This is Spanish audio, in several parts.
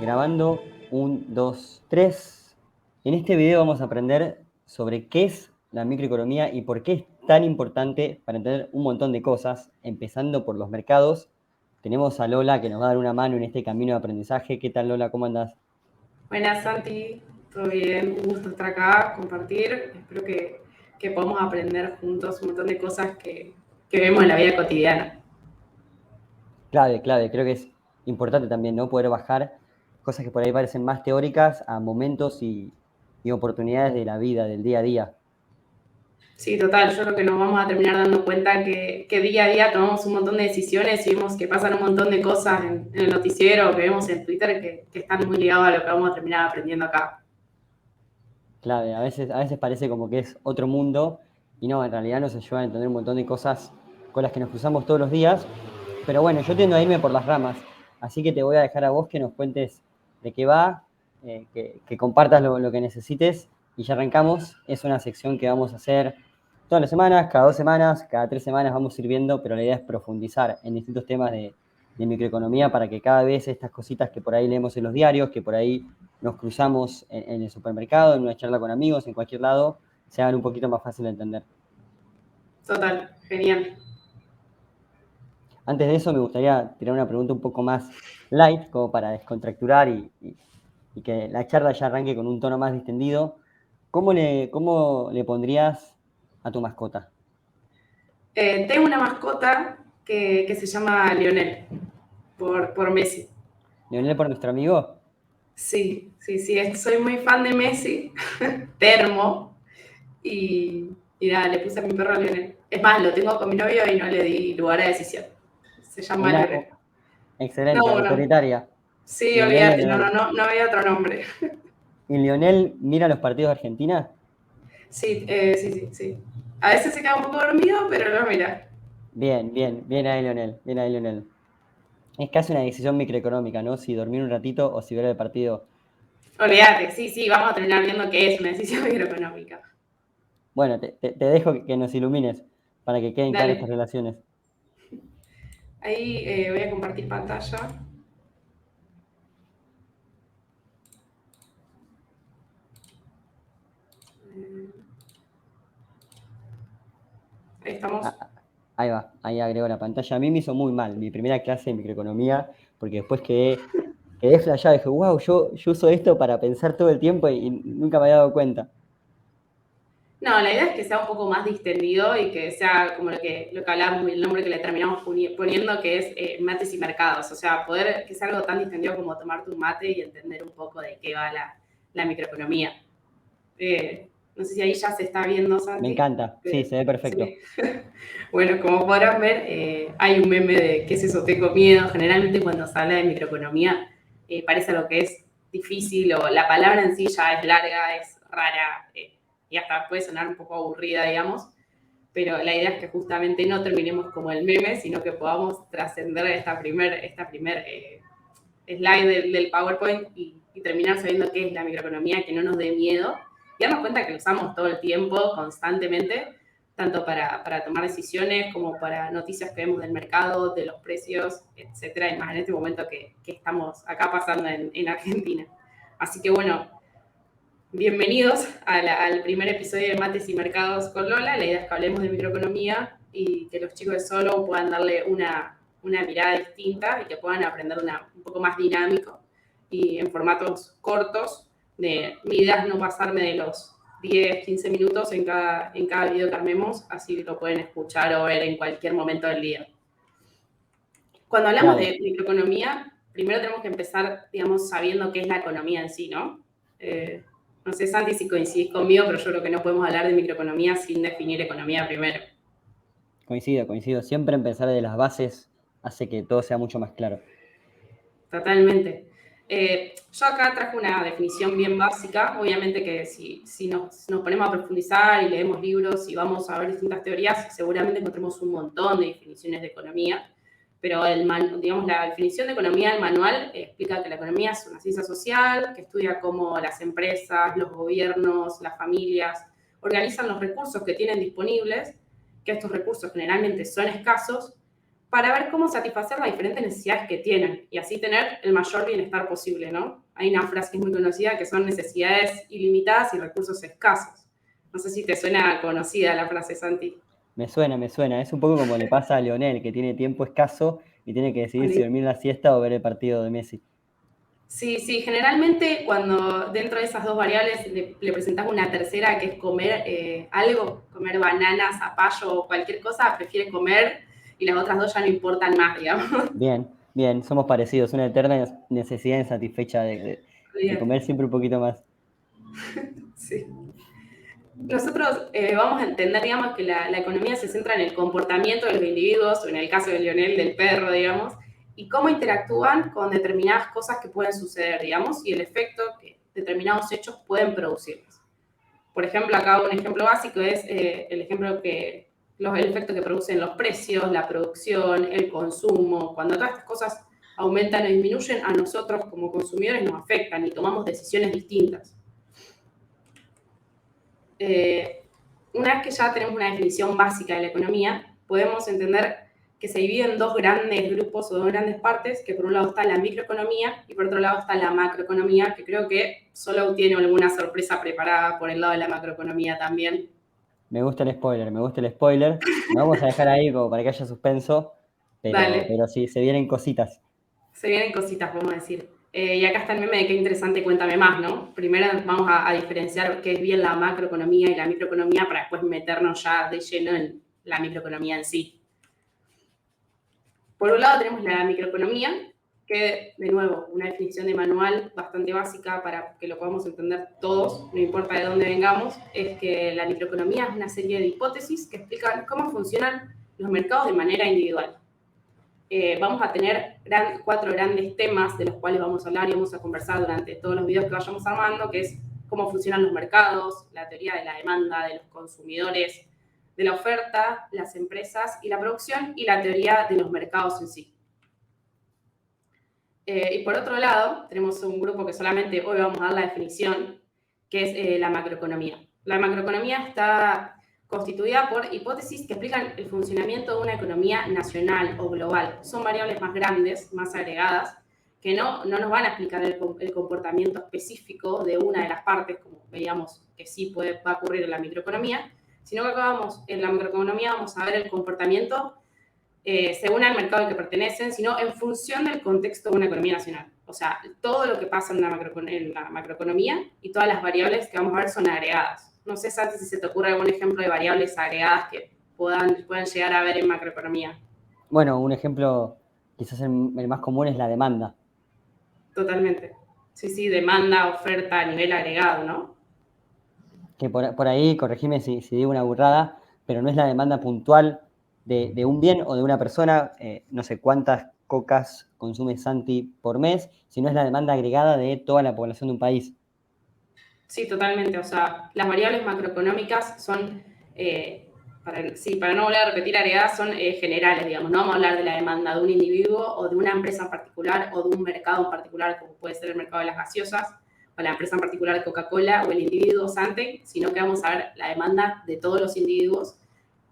Grabando, 1, 2, 3. En este video vamos a aprender sobre qué es la microeconomía y por qué es tan importante para entender un montón de cosas, empezando por los mercados. Tenemos a Lola que nos va a dar una mano en este camino de aprendizaje. ¿Qué tal, Lola? ¿Cómo andás? Buenas, Santi. ¿Todo bien? Un gusto estar acá, compartir. Espero que podamos aprender juntos un montón de cosas que vemos en la vida cotidiana. Clave. Creo que es importante también, ¿no? Poder bajar cosas que por ahí parecen más teóricas a momentos y oportunidades de la vida, del día a día. Sí, total. Yo creo que nos vamos a terminar dando cuenta que día a día tomamos un montón de decisiones y vemos que pasan un montón de cosas en el noticiero, que vemos en Twitter, que están muy ligados a lo que vamos a terminar aprendiendo acá. Clave, a veces parece como que es otro mundo y no, en realidad nos ayuda a entender un montón de cosas con las que nos cruzamos todos los días. Pero bueno, yo tiendo a irme por las ramas, así que te voy a dejar a vos que nos cuentes de qué va, que compartas lo que necesites y ya arrancamos. Es una sección que vamos a hacer todas las semanas, cada 2 semanas, cada 3 semanas vamos a ir viendo, pero la idea es profundizar en distintos temas de microeconomía para que cada vez estas cositas que por ahí leemos en los diarios, que por ahí nos cruzamos en el supermercado, en una charla con amigos, en cualquier lado, se hagan un poquito más fácil de entender. Total, genial. Antes de eso, me gustaría tirar una pregunta un poco más light, como para descontracturar y que la charla ya arranque con un tono más distendido. ¿Cómo le pondrías a tu mascota? Tengo una mascota que se llama Lionel, por Messi. ¿Leonel por nuestro amigo? Sí, soy muy fan de Messi, termo, y nada, le puse a mi perro Lionel. Es más, lo tengo con mi novio y no le di lugar a decisión. Se llama Una Lionel. excelente, No, bueno, autoritaria. sí, olvídate, Lionel. no había otro nombre. ¿Y Lionel mira los partidos de Argentina? Sí. A veces se queda un poco dormido, pero no, mira. Bien ahí, Lionel, bien ahí, Lionel. Es casi una decisión microeconómica, ¿no? Si dormir un ratito o si ver el partido. Olvídate, sí, vamos a terminar viendo qué es una decisión microeconómica. Bueno, te dejo que nos ilumines para que queden claras estas Dale, relaciones. ahí voy a compartir pantalla. Ahí estamos. Ahí va, ahí agrego la pantalla. A mí me hizo muy mal mi primera clase de microeconomía, porque después quedé flasheado. Dije, wow, yo uso esto para pensar todo el tiempo y nunca me había dado cuenta. No, la idea es que sea un poco más distendido y que sea como lo que hablábamos, el nombre que le terminamos poniendo, que es mates y mercados. O sea, poder que sea algo tan distendido como tomarte un mate y entender un poco de qué va la microeconomía. No sé si ahí ya se está viendo, Santi. Me encanta, sí, se ve perfecto. Sí. Bueno, como podrán ver, hay un meme de ¿qué es eso? Tengo miedo. Generalmente cuando se habla de microeconomía parece lo que es difícil o la palabra en sí ya es larga, es rara y hasta puede sonar un poco aburrida, digamos. Pero la idea es que justamente no terminemos como el meme, sino que podamos trascender esta primer slide del PowerPoint y terminar sabiendo qué es la microeconomía, que no nos dé miedo y darnos cuenta que lo usamos todo el tiempo, constantemente, tanto para tomar decisiones como para noticias que vemos del mercado, de los precios, etcétera, y más en este momento que estamos acá pasando en Argentina. Así que bueno, bienvenidos al primer episodio de Mates y Mercados con Lola. La idea es que hablemos de microeconomía y que los chicos de Solo puedan darle una mirada distinta y que puedan aprender un poco más dinámico y en formatos cortos. Mi idea es no pasarme de los 10, 15 minutos en cada video que armemos, así lo pueden escuchar o ver en cualquier momento del día. Cuando hablamos Clave. de microeconomía, primero tenemos que empezar, digamos, sabiendo qué es la economía en sí, ¿no? No sé, Santi, si coincidís conmigo, pero yo creo que no podemos hablar de microeconomía sin definir economía primero. Coincido. Siempre empezar de las bases hace que todo sea mucho más claro. Totalmente. Yo acá traje una definición bien básica. Obviamente que si nos ponemos a profundizar y leemos libros y vamos a ver distintas teorías, seguramente encontremos un montón de definiciones de economía. Pero digamos, la definición de economía del manual explica que la economía es una ciencia social que estudia cómo las empresas, los gobiernos, las familias organizan los recursos que tienen disponibles, que estos recursos generalmente son escasos, para ver cómo satisfacer las diferentes necesidades que tienen y así tener el mayor bienestar posible, ¿no? Hay una frase que es muy conocida que son necesidades ilimitadas y recursos escasos. No sé si te suena conocida la frase, Santi. Me suena, me suena. Es un poco como le pasa a Lionel, que tiene tiempo escaso y tiene que decidir si dormir la siesta o ver el partido de Messi. Sí, sí, generalmente cuando dentro de esas dos variables le presentas una tercera que es comer algo, comer bananas, zapallo o cualquier cosa, prefiere comer y las otras dos ya no importan más, digamos. Bien, bien, somos parecidos. Una eterna necesidad insatisfecha de comer siempre un poquito más. Sí. Nosotros vamos a entender, digamos, que la economía se centra en el comportamiento de los individuos, o en el caso de Lionel, del perro, digamos, y cómo interactúan con determinadas cosas que pueden suceder, digamos, y el efecto que determinados hechos pueden producirles. Por ejemplo, acá un ejemplo básico es el efecto que producen los precios, la producción, el consumo. Cuando todas estas cosas aumentan o disminuyen, a nosotros como consumidores nos afectan y tomamos decisiones distintas. Una vez que ya tenemos una definición básica de la economía, podemos entender que se divide en dos grandes grupos o dos grandes partes, que por un lado está la microeconomía y por otro lado está la macroeconomía, que creo que solo tiene alguna sorpresa preparada por el lado de la macroeconomía también. Me gusta el spoiler, me gusta el spoiler. Lo vamos a dejar ahí como para que haya suspenso, Dale, pero sí, se vienen cositas. se vienen cositas, vamos a decir. Y acá está el meme de qué interesante, cuéntame más, ¿no? Primero vamos a diferenciar qué es bien la macroeconomía y la microeconomía para después meternos ya de lleno en la microeconomía en sí. Por un lado tenemos la microeconomía, que de nuevo, una definición de manual bastante básica para que lo podamos entender todos, no importa de dónde vengamos, es que la microeconomía es una serie de hipótesis que explican cómo funcionan los mercados de manera individual. Vamos a tener cuatro grandes temas de los cuales vamos a hablar y vamos a conversar durante todos los videos que vayamos armando, que es cómo funcionan los mercados, la teoría de la demanda de los consumidores, de la oferta, las empresas y la producción y la teoría de los mercados en sí. Y por otro lado, tenemos un grupo que solamente hoy vamos a dar la definición, que es la macroeconomía. La macroeconomía está constituida por hipótesis que explican el funcionamiento de una economía nacional o global. Son variables más grandes, más agregadas, que no nos van a explicar el comportamiento específico de una de las partes, como veíamos que sí va a ocurrir en la microeconomía, sino que acá en la macroeconomía vamos a ver el comportamiento según el mercado al que pertenecen, sino en función del contexto de una economía nacional. O sea, todo lo que pasa en la macroeconomía y todas las variables que vamos a ver son agregadas. No sé, Santi, si se te ocurre algún ejemplo de variables agregadas que puedan llegar a ver en macroeconomía. Bueno, un ejemplo, quizás el más común es la demanda. Totalmente. Sí, sí, demanda, oferta a nivel agregado, ¿no? Que por ahí, corregime si digo una burrada, pero no es la demanda puntual de un bien o de una persona, no sé cuántas cocas consume Santi por mes, sino es la demanda agregada de toda la población de un país. Sí, totalmente. O sea, las variables macroeconómicas son, para no volver a repetir agregadas, son generales, digamos. No vamos a hablar de la demanda de un individuo o de una empresa en particular o de un mercado en particular, como puede ser el mercado de las gaseosas, o la empresa en particular de Coca-Cola o el individuo Sante, sino que vamos a ver la demanda de todos los individuos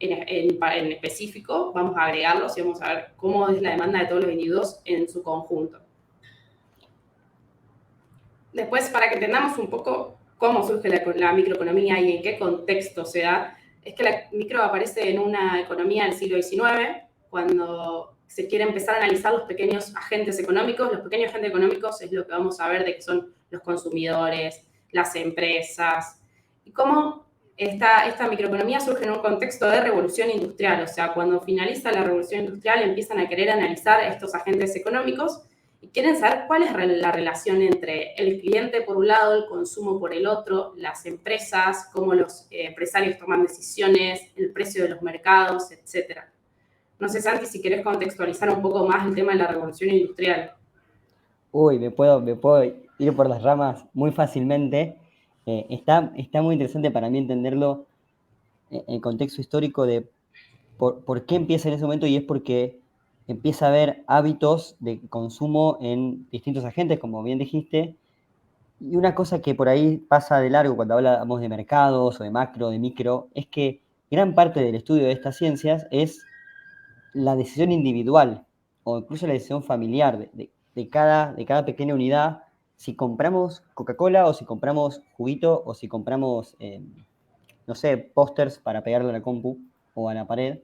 en específico, vamos a agregarlos y vamos a ver cómo es la demanda de todos los individuos en su conjunto. Después, para que entendamos un poco cómo surge la microeconomía y en qué contexto se da, es que la micro aparece en una economía del siglo XIX, cuando se quiere empezar a analizar los pequeños agentes económicos. Los pequeños agentes económicos es lo que vamos a ver de que son los consumidores, las empresas, y cómo esta microeconomía surge en un contexto de revolución industrial. O sea, cuando finaliza la revolución industrial empiezan a querer analizar estos agentes económicos y quieren saber cuál es la relación entre el cliente por un lado, el consumo por el otro, las empresas, cómo los empresarios toman decisiones, el precio de los mercados, etc. No sé, Santi, si querés contextualizar un poco más el tema de la revolución industrial. Uy, me puedo ir por las ramas muy fácilmente. Está muy interesante para mí entenderlo en el contexto histórico de por qué empieza en ese momento, y es porque empieza a haber hábitos de consumo en distintos agentes, como bien dijiste, y una cosa que por ahí pasa de largo cuando hablamos de mercados o de macro, de micro, es que gran parte del estudio de estas ciencias es la decisión individual o incluso la decisión familiar de cada pequeña unidad, si compramos Coca-Cola o si compramos juguito o si compramos, no sé, pósters para pegarle a la compu o a la pared.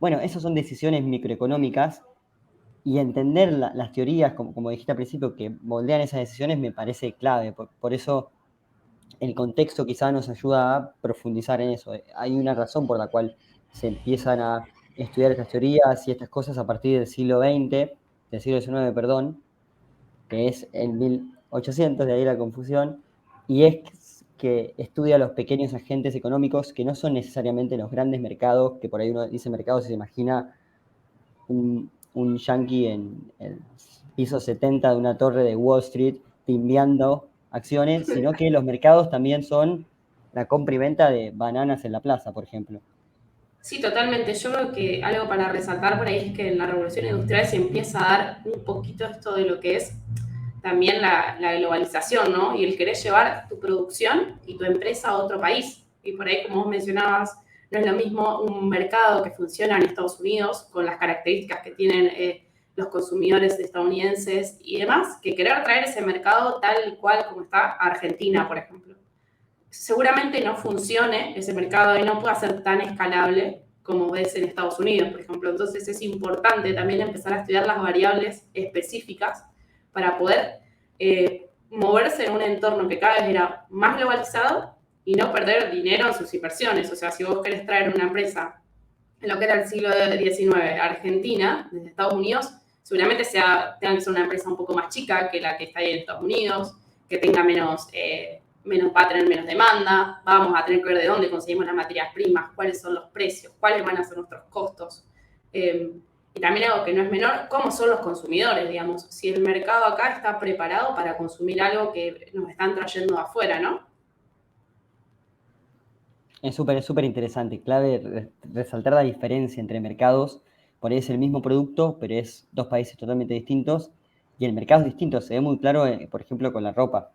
Bueno, esas son decisiones microeconómicas y entender las teorías, como dijiste al principio, que moldean esas decisiones me parece clave. Por eso el contexto quizá nos ayuda a profundizar en eso. Hay una razón por la cual se empiezan a estudiar estas teorías y estas cosas a partir del siglo XX, del siglo XIX, perdón, que es en 1800, de ahí la confusión, y es que estudia los pequeños agentes económicos que no son necesariamente los grandes mercados, que por ahí uno dice mercados y se imagina un yankee en el piso 70 de una torre de Wall Street timbiando acciones, sino que los mercados también son la compra y venta de bananas en la plaza, por ejemplo. Sí, totalmente. Yo creo que algo para resaltar por ahí es que en la revolución industrial se empieza a dar un poquito esto de lo que es también la globalización, ¿no? Y el querer llevar tu producción y tu empresa a otro país. Y por ahí, como vos mencionabas, no es lo mismo un mercado que funciona en Estados Unidos con las características que tienen los consumidores estadounidenses y demás, que querer traer ese mercado tal y cual como está Argentina, por ejemplo. Seguramente no funcione ese mercado y no pueda ser tan escalable como es en Estados Unidos, por ejemplo. Entonces es importante también empezar a estudiar las variables específicas para poder moverse en un entorno que cada vez era más globalizado y no perder dinero en sus inversiones. O sea, si vos querés traer una empresa en lo que era el siglo XIX, Argentina, desde Estados Unidos, seguramente tenga que ser una empresa un poco más chica que la que está ahí en Estados Unidos, que tenga va a tener menos demanda, vamos a tener que ver de dónde conseguimos las materias primas, cuáles son los precios, cuáles van a ser nuestros costos. Y también algo que no es menor, cómo son los consumidores, digamos, si el mercado acá está preparado para consumir algo que nos están trayendo de afuera, ¿no? Es súper interesante, clave resaltar la diferencia entre mercados, por ahí es el mismo producto, pero es dos países totalmente distintos, y el mercado es distinto, se ve muy claro, por ejemplo, con la ropa,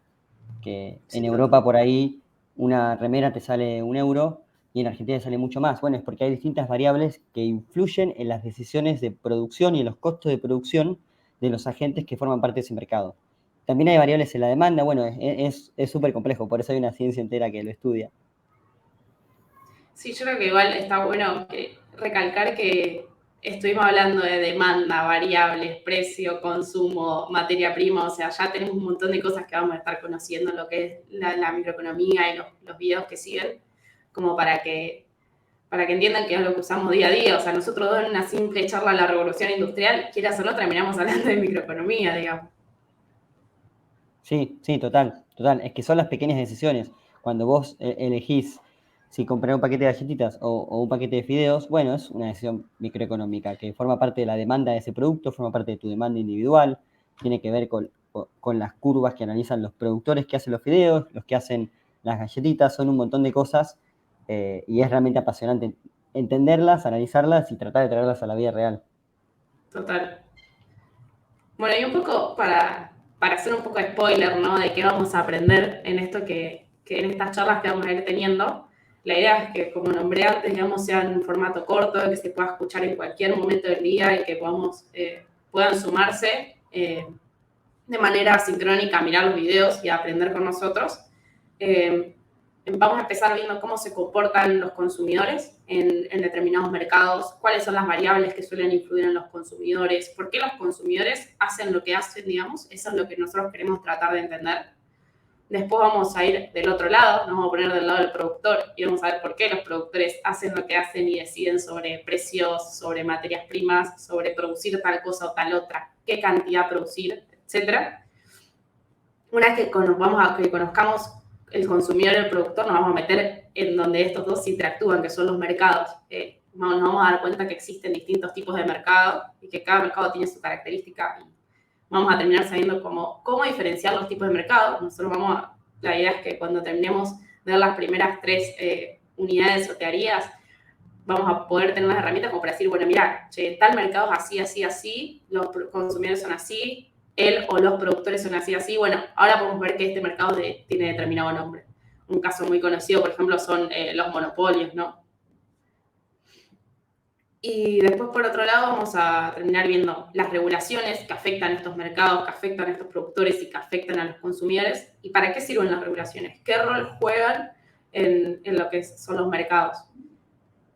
que en Sí, Europa por ahí una remera te sale 1 euro y en Argentina sale mucho más. Bueno, es porque hay distintas variables que influyen en las decisiones de producción y en los costos de producción de los agentes que forman parte de ese mercado. También hay variables en la demanda, bueno, es súper complejo, por eso hay una ciencia entera que lo estudia. sí, yo creo que igual está bueno recalcar que estuvimos hablando de demanda, variables, precio, consumo, materia prima, o sea, ya tenemos un montón de cosas que vamos a estar conociendo en lo que es la microeconomía y los videos que siguen, como para que entiendan que es lo que usamos día a día. O sea, nosotros dos en una simple charla de la revolución industrial, quieras o no, terminamos hablando de microeconomía, digamos. Sí, sí, total, total. Es que son las pequeñas decisiones. Cuando vos elegís si comprar un paquete de galletitas o un paquete de fideos, bueno, es una decisión microeconómica que forma parte de la demanda de ese producto, forma parte de tu demanda individual, tiene que ver con las curvas que analizan los productores que hacen los fideos, los que hacen las galletitas, son un montón de cosas y es realmente apasionante entenderlas, analizarlas y tratar de traerlas a la vida real. Total. Bueno, y un poco para hacer un poco de spoiler, ¿no? De qué vamos a aprender en esto que en estas charlas que vamos a ir teniendo. La idea es que, como nombré antes, digamos, sea en un formato corto, que se pueda escuchar en cualquier momento del día y que puedan sumarse de manera sincrónica a mirar los videos y a aprender con nosotros. Eh, Vamos a empezar viendo cómo se comportan los consumidores en determinados mercados, cuáles son las variables que suelen influir en los consumidores, por qué los consumidores hacen lo que hacen, digamos, eso es lo que nosotros queremos tratar de entender. Después vamos a ir del otro lado, nos vamos a poner del lado del productor y vamos a ver por qué los productores hacen lo que hacen y deciden sobre precios, sobre materias primas, sobre producir tal cosa o tal otra, qué cantidad producir, etcétera. Una vez que conozcamos el consumidor y el productor, nos vamos a meter en donde estos dos interactúan, que son los mercados. Nos vamos a dar cuenta que existen distintos tipos de mercado y que cada mercado tiene su característica y vamos a terminar sabiendo cómo diferenciar los tipos de mercado. La idea es que cuando terminemos de ver las primeras tres unidades o teorías, vamos a poder tener unas herramientas como para decir, bueno, mira, tal mercado es así, así, así, los consumidores son así, él o los productores son así, así. Bueno, ahora podemos ver que este mercado tiene determinado nombre. Un caso muy conocido, por ejemplo, son los monopolios, ¿no? Y después, por otro lado, vamos a terminar viendo las regulaciones que afectan a estos mercados, que afectan a estos productores y que afectan a los consumidores. ¿Y para qué sirven las regulaciones? ¿Qué rol juegan en lo que son los mercados?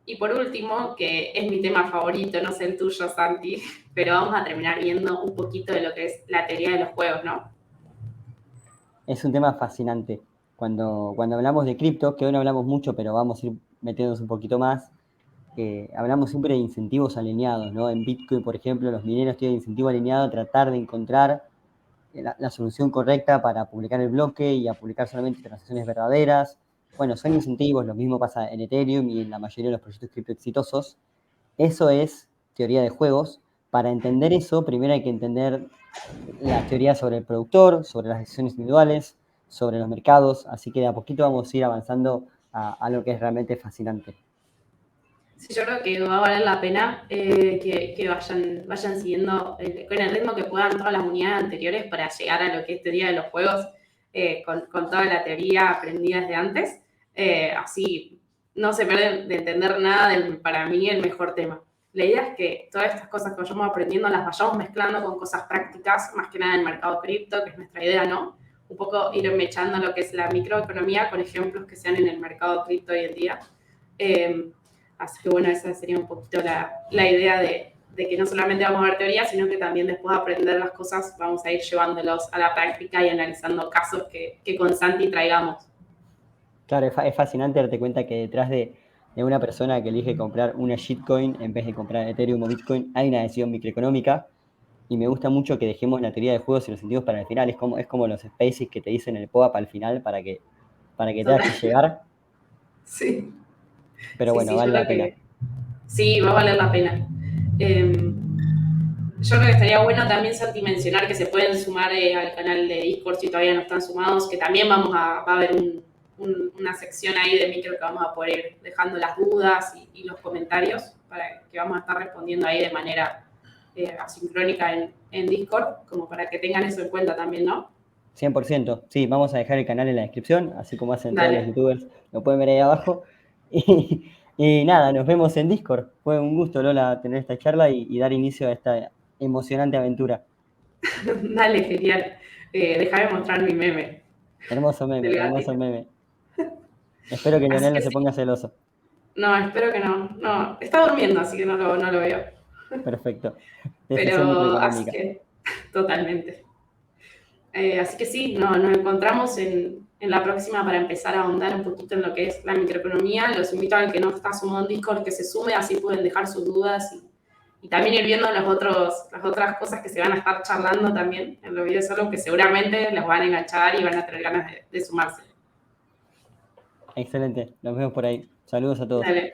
Y por último, que es mi tema favorito, no sé el tuyo, Santi, pero vamos a terminar viendo un poquito de lo que es la teoría de los juegos, ¿no? Es un tema fascinante. Cuando hablamos de cripto, que hoy no hablamos mucho, pero vamos a ir metiéndonos un poquito más, hablamos siempre de incentivos alineados, ¿no? En Bitcoin, por ejemplo, los mineros tienen incentivo alineado a tratar de encontrar la solución correcta para publicar el bloque y a publicar solamente transacciones verdaderas. Bueno, son incentivos, lo mismo pasa en Ethereum y en la mayoría de los proyectos cripto exitosos. Eso es teoría de juegos. Para entender eso, primero hay que entender la teoría sobre el productor, sobre las decisiones individuales, sobre los mercados, así que de a poquito vamos a ir avanzando a lo que es realmente fascinante. Sí, yo creo que va a valer la pena que vayan siguiendo con el ritmo que puedan todas las unidades anteriores para llegar a lo que es teoría de los juegos con toda la teoría aprendida desde antes. Así no se pierden de entender nada del, para mí, el mejor tema. La idea es que todas estas cosas que vayamos aprendiendo las vayamos mezclando con cosas prácticas, más que nada en el mercado cripto, que es nuestra idea, ¿no? Un poco ir mechando lo que es la microeconomía con ejemplos que sean en el mercado cripto hoy en día. Así que bueno, esa sería un poquito la idea de que no solamente vamos a ver teoría, sino que también después de aprender las cosas vamos a ir llevándolos a la práctica y analizando casos que con Santi traigamos. Claro, es fascinante darte cuenta que detrás de una persona que elige comprar una shitcoin en vez de comprar Ethereum o Bitcoin hay una decisión microeconómica. Y me gusta mucho que dejemos la teoría de juegos y los sentidos para el final. Es como los spaces que te dicen el POAP al final para que tengas que llegar. Sí. Pero Sí, bueno, sí, yo vale creo la pena. que sí, va a valer la pena. Yo creo que estaría bueno también, Santi, mencionar que se pueden sumar al canal de Discord si todavía no están sumados, que también va a haber una sección ahí de micro que vamos a poder ir dejando las dudas y los comentarios para que vamos a estar respondiendo ahí de manera asincrónica en Discord, como para que tengan eso en cuenta también, ¿no? 100%. Sí, vamos a dejar el canal en la descripción, así como hacen todos los Dale. youtubers. Lo pueden ver ahí abajo. Y nada, nos vemos en Discord. Fue un gusto, Lola, tener esta charla y dar inicio a esta emocionante aventura. Dale, genial. Déjame mostrar mi meme Hermoso meme, del hermoso gatito. meme. Espero que Así Lionel no que se sí. ponga celoso. No, espero que no. No, está durmiendo, así que no lo veo. Perfecto. Decisión Pero así microeconómica. que, totalmente. Así que sí, nos encontramos en la próxima para empezar a ahondar un poquito en lo que es la microeconomía. Los invito al que no está sumado en Discord que se sume, así pueden dejar sus dudas y también ir viendo las otras cosas que se van a estar charlando también en los videos solo, que seguramente los van a enganchar y van a tener ganas de sumarse. Excelente. Nos vemos por ahí. Saludos a todos. Dale.